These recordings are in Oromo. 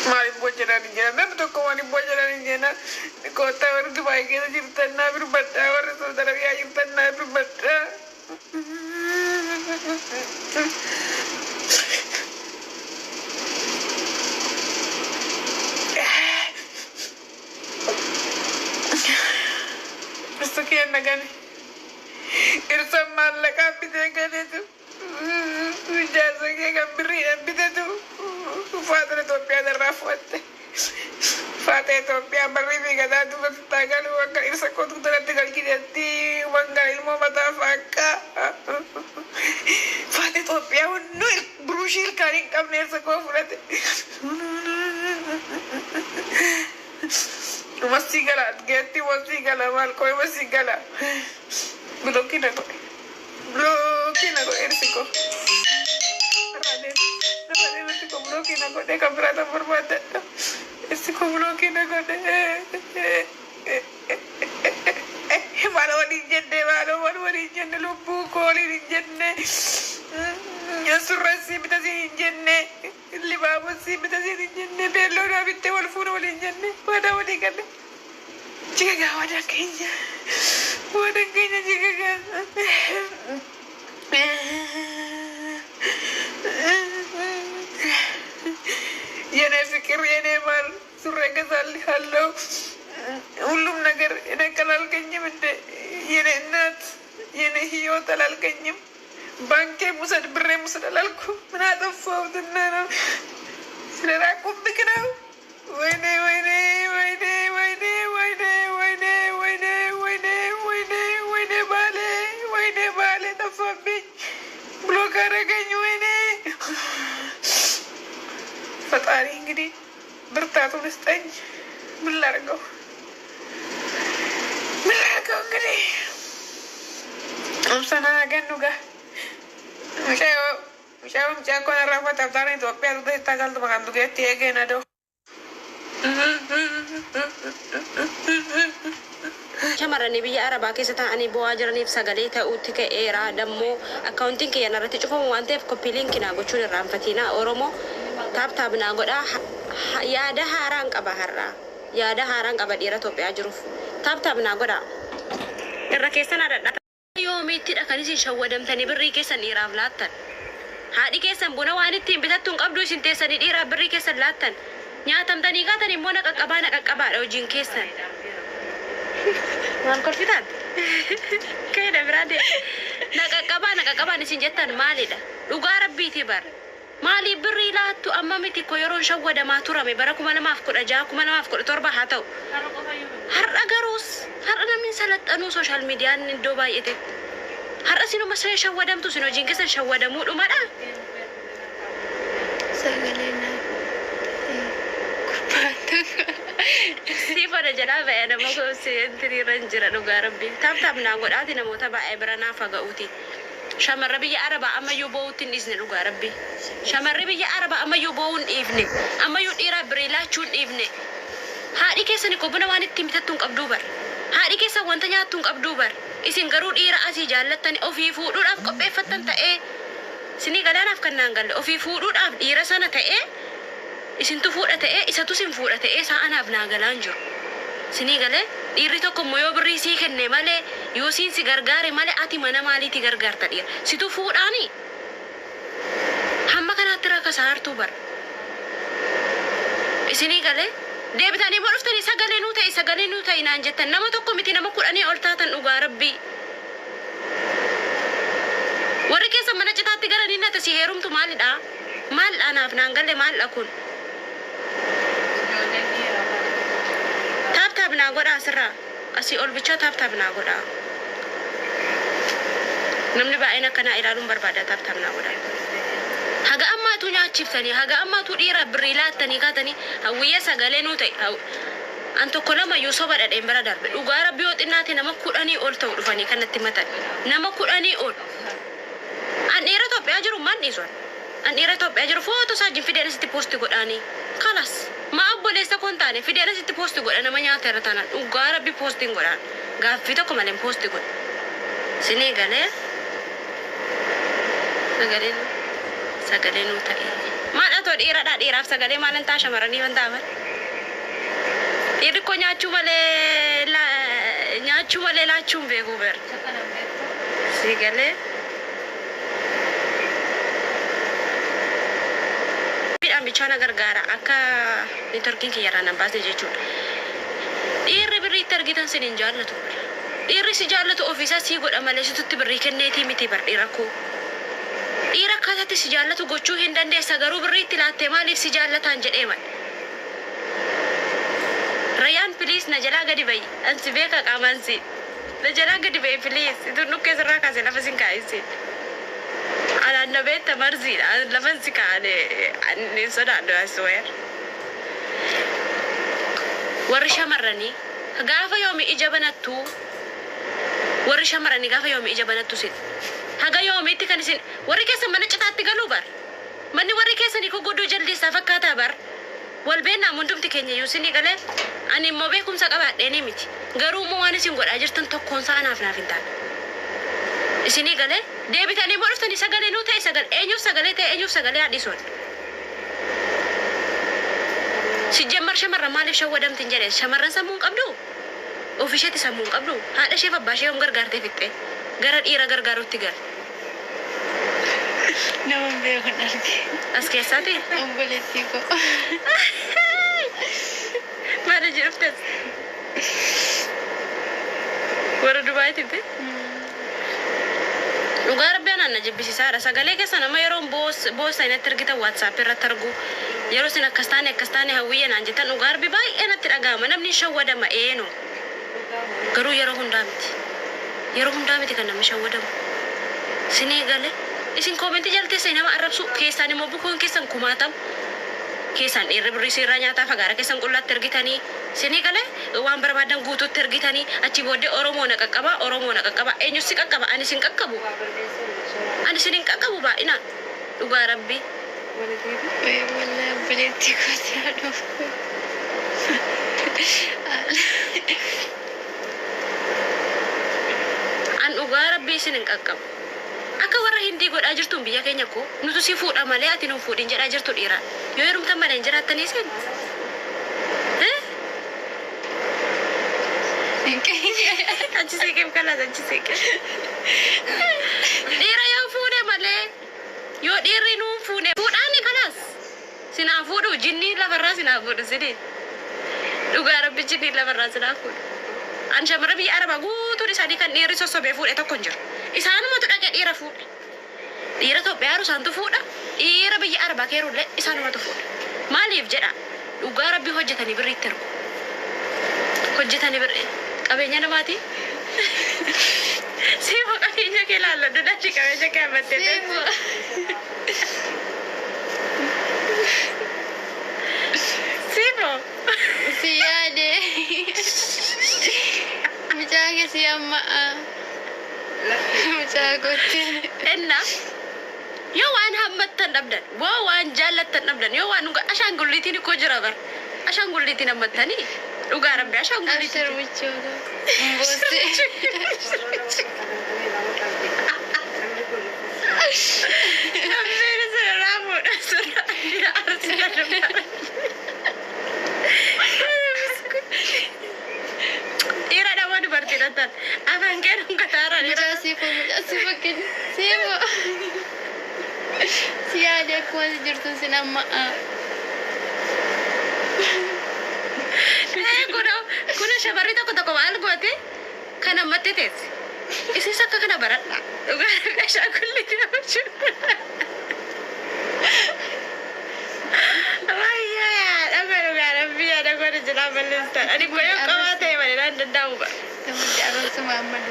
Mari bocoran jana betul kau mari bocoran jana kota baru Dubai kita cerita na berbeda orang saudara ya cerita na berbeda sekian nagan irsa malak api dengan itu jasa kayak beri api itu Father Ethiopia da Rafote. Father Ethiopia beri kata tu tagal wangka irsa ko tu tagal kidati wangka ilmu mata fakka. Father Ethiopia no brushir kari kamne irsa ko fulate. Masigala geti masigala mal koi masigala. Blokina ko irsa ko. Bloquein aku deh kabrata berbeda. Istiqo bloquein aku deh. Malu dijenne lupu koli dijenne. Ya surasi bita si dijenne. Libabu si bita si dijenne. Bello na bitte wal furu wal dijenne. Wada wadi kan. Jika gak wada kayaknya. Wada kayaknya jika gak. Yana fikir yana mal surga salih hallo ulum nagar yana kalal kenyim inde yana nat yana hiyo talal kenyim banke musad berre musad alalku mana tafaw dunna sira kum bikra wayne bale tafabi blokara kenyu ini ፈጣሪ እንግዲህ ብርታቱን ስጠኝ። ምን ላድርገው እንግዲህ አምሳና ገኑ ጋር ምሻው ጫንኮን አራፋ ታብታራ ኢትዮጵያ ዱደ ይታጋልቱ በቃንዱ ገት የገና ደው shamarranii biyya arabaa keessa ta'anii bu'aa jiraniif sagalee ta'uutti ka'eera. Dammoo akkaawuntiin kiyyan irratti cufamu waan ta'eef koppii liinkinaa gochuun irraanfatina. Oromoo taabtaabnaa godhaa yaada haaraan qaba har'aa. Yaada haaraan qaba dhiira Itoophiyaa jiruuf. Taabtaabnaa godhaa. Irra keessan adadhaa. Yoomiittidha kan isin shawwadamtanii birrii keessan dhiiraaf laattan. Haadhi keessan buna waan ittiin bitattuun qabdu isin teessanii dhiiraaf birrii keessan laattan. Nyaatamtanii kaatan immoo naqaqqabaadha hojiin keessan. Maal kolfitaan? Kayda biraade. Naqaqqabaan isin jettan maalidha? Dhugaa rabbiiti bar. Maaliif birrii laattu amma miti ko yeroon shawwadamaa turame bara 2016 2017 haa ta'u. Har'a garuus har'a namni salaxanuu sooshaal miidiyaan iddoo baay'eetti. Har'a sinuma shawwadamtu sin hojiin keessan shawwadamuudhumadha. Sagaleen Siifada jedhaa ba'ee nama sentiriirran jira dhugaa rabbi. Taabtaabnaa godhaati namoota baay'ee bira naaf haga'uuti. Shamarra biyya Arabaa ammayyuu bo'uutti hin dhiisne dhugaa rabbi. Shamarri biyya Arabaa ammayyuu bo'uu hin dhiifne. Ammayyuu dhiiraa birrii laachuu hin dhiifne. Haadhi keessan buna waan ittiin bitattu hin qabduu bar. Haadhi keessan wanta nyaattu hin qabduu bar. Isin garuu dhiira asii jaallattanii ofii fuudhuudhaaf qopheeffattan ta'ee sinii galaanaaf kan naan galle ofii fuudhuudhaaf dhiira sana ta'ee isintu fuudha ta'ee isatu sin fuudha ta'ee sa'anaaf naa galaan jiru. Sinii galee dhiirri tokko immoo yoo birrii sii kenne malee yoo siin si gargaare malee ati mana maaliitii gargaarta dhiira. Situ fuudhaani hamma kanaatti rakkasaa hartuu bara. Isinii galee deebitanii moo dhuftanii sagalee nuu ta'e naan jettan nama tokko miti nama 10 ol taatan dhugaa rabbii. Warri keessa mana citaatti garanii nata si heerumtu maalidha? Maalidha naaf naan galle maalidha kun? Taabtaabnaa godhaa asirraa asii ol bichaa taabtaabnaa godhaa. Namni baay'een akkanaa ilaaluun barbaada taabtaabnaa godhaa. Haga ammaatu nyaachiftanii haga ammaatu dhiira birrii laattanii kaatanii hawwiyya sagalee nuu ta'e an tokko lama yoo soba dhadheen bara darbe dhugaa rabbii yoo xinnaate nama 10 ol ta'u dhufanii kanatti matan nama 10 ol. An dhiira Itoophiyaa jiru maan dhiisan? An dhiira Itoophiyaa jiru footoo isaa fideelisitti poosti godhaanii kalas ma abboleessa kun taane fideelisitti poosti godha nama nyaata irra taanaan dhugaa rabbii poostiin godhaan gaaffii tokko malee poosti godha. Sinii galee sagaleen sagalee nuu ta'e. Maadha too dhiiradhaa dhiiraaf sagalee maal hin taa shamarranii waan ta'aman. Dhiirri koo nyaachuu malee laachuun beekuu ber. Sigalee. Bidhaan bichaana gargaara akka neetworkiin kiyyaraan hin baasne jechuudha. Dhiirri birriitti argitan sin hin jaallatu. Dhiirri si jaallatu ofiisaa sii godha malee situtti birrii kenneetii miti bar dhiira koo. Dhiira akkaataatti si jaallatu gochuu hin dandeessa garuu birriitti laattee maaliif si jaallataan jedhee mal. Rayyaan piliis na jalaa gadi bayi. Ansi beeka qaamaan si. Na jalaa gadi bayi piliis. Itun dhukkee sirraa kaasee lafa sin kaa'isi. Anaan na beetta marsiidha. Lafan si kaa'ane ani sodaadhu asweer. Warri shamarranii gaafa yoomi ija banattu. Warri shamarranii gaafa yoomi ija banattu sin. Haga yoomiitti kan isin warri keessan mana citaatti galuu bar. Manni warri keessanii ko godoo jaldeessaa fakkaataa bar. Wal beennaa hundumti keenya iyyuu sinii galee ani immoo beekumsa qabaadheenii miti. Garuu immoo waan isin godhaa jirtan tokkoon isaa naaf hin taane. Isinii galee deebitanii immoo dhuftanii sagalee nuu ta'e sagalee eenyuuf sagalee ta'e eenyuuf sagalee haadhisoon. Sijjammar shamarran maaliif shawwadamtiin jedhee shamarran sammuu hin qabdu? Ofiisheetti sammuu hin qabdu? Haadha isheef abbaa ishee yoom gargaartee fixxee gara dhiira gargaarutti gal. Nama beeku arge. As keessaati? Obboleettii koo. Maal jiruftes? Warra Dubaayitti? Dhugaa Rabbiyaan ana jibbisiisaadha. Sagalee keessa nama yeroo boossa inatti argitan WhatsApp irratti argu. Yeroo isin akkas taane hawwiyya naan jettan dhugaa Rabbi baay'ee natti dhaga'ama. Namni shawwadama eenyu. Garuu yeroo hundaa miti. Yeroo hundaa miti kan namni shawwadamu. Sinii galee. Isin koomenti jalteessa nama arrabsu keessaan immoo bukuun keessan kumaatam. Keessaan dhiirri birrii sirraa nyaataa fagaara keessan qullaatti ergitanii. Sinii galee waan barbaadan guutuutti ergitanii achi booddee Oromoo na qaqqaba. Eenyu si qaqqaba? Ani sin qaqqabu. Ani sin hin qaqqabu baay'inaan. Dhugaa Rabbi. Wallahi obboleettii koo si'aadhuuf. An dhugaa Rabbi isin hin qaqqabu. Akka warra Hindii godhaa jirtuun biyya keenya koo nutu si fuudha malee ati nuun fuudhin jedhaa jirtu dhiiraan. Yoo heerumtan malee hin jiraattanii sin. Achi seeqeef kalaas achi seeqeef. Dhiira yoo fuudhe malee yoo dhiirri nuun fuudhe fuudhaani kalaas. Sinaa fuudhu jinnii lafarraa sinaa fuudhu sidii. Dhugaa Rabbi jinnii lafarraa sinaa fuudhu. An shamarra biyya Arabaa guutuun isaanii kan dhiirri sossobee fuudhe tokko hin jiru. Isaanumatu dhaqee dhiira fuudha. Dhiira Itoophiyaa isaantu fuudha. Dhiira biyya Arabaa keerullee isaanumatu fuudha. Maaliif jedha? Dhugaa Rabbi hojjetanii birriitti ergu. Hojjetanii birrii qabeenya namaati. Siifoo qabeenya kee laalladhu dachi qabeenya kee ammattee teessu. Siifoo. Si yaade. Mucaa keessi amma. Mucaa gootti. Enna yoo waan hammattan dhabdan waan jaallattan dhabdan yoo waan ashaangulliitiin koo jira bar ashaangulliitiin hammattanii dhugaa Rabbi ashaangulliitiin. Asharmuchoota. Mbooti. Abbeen sirraa fuudha sirraa arsila dhugaa. Dhiira dhaboo dubartii dhattan afaan kee dhungataara. Mucaa siifoo kenna. Siifoo. Si yaade akkuma si jirtu sin amma. Kuna shamarri tokko maal goote kan ammatti teessi. Isis akka kana baradha. Dhugaa gashaa kullitti nama jiru. Wayyaa dhugaa Rabbi yaada goone jalaa balleessan. Ani goyoo qabaa ta'e malee naan danda'amu ba. Namni arrabsuma ammadu.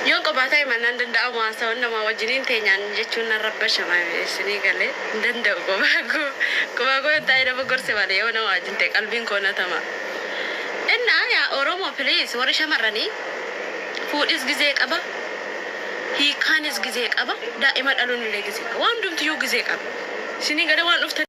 Yoo qabaa ta'e malee naan danda'amu haasawwan namaa wajjiniin teenyaan jechuun nan rabbashama isinii galee hin danda'u kophaa koo taa'ee nama gorse malee yoo nama wajjin ta'e qalbiin koo natama. Innaa yaa Oromoo please warri shamarranii fuudhis gizee qaba hiikaanis gizee qaba daa'ima dhaluun illee gizee qaba waan hundumtiyyuu gizee qaba isinii galee waan dhuftan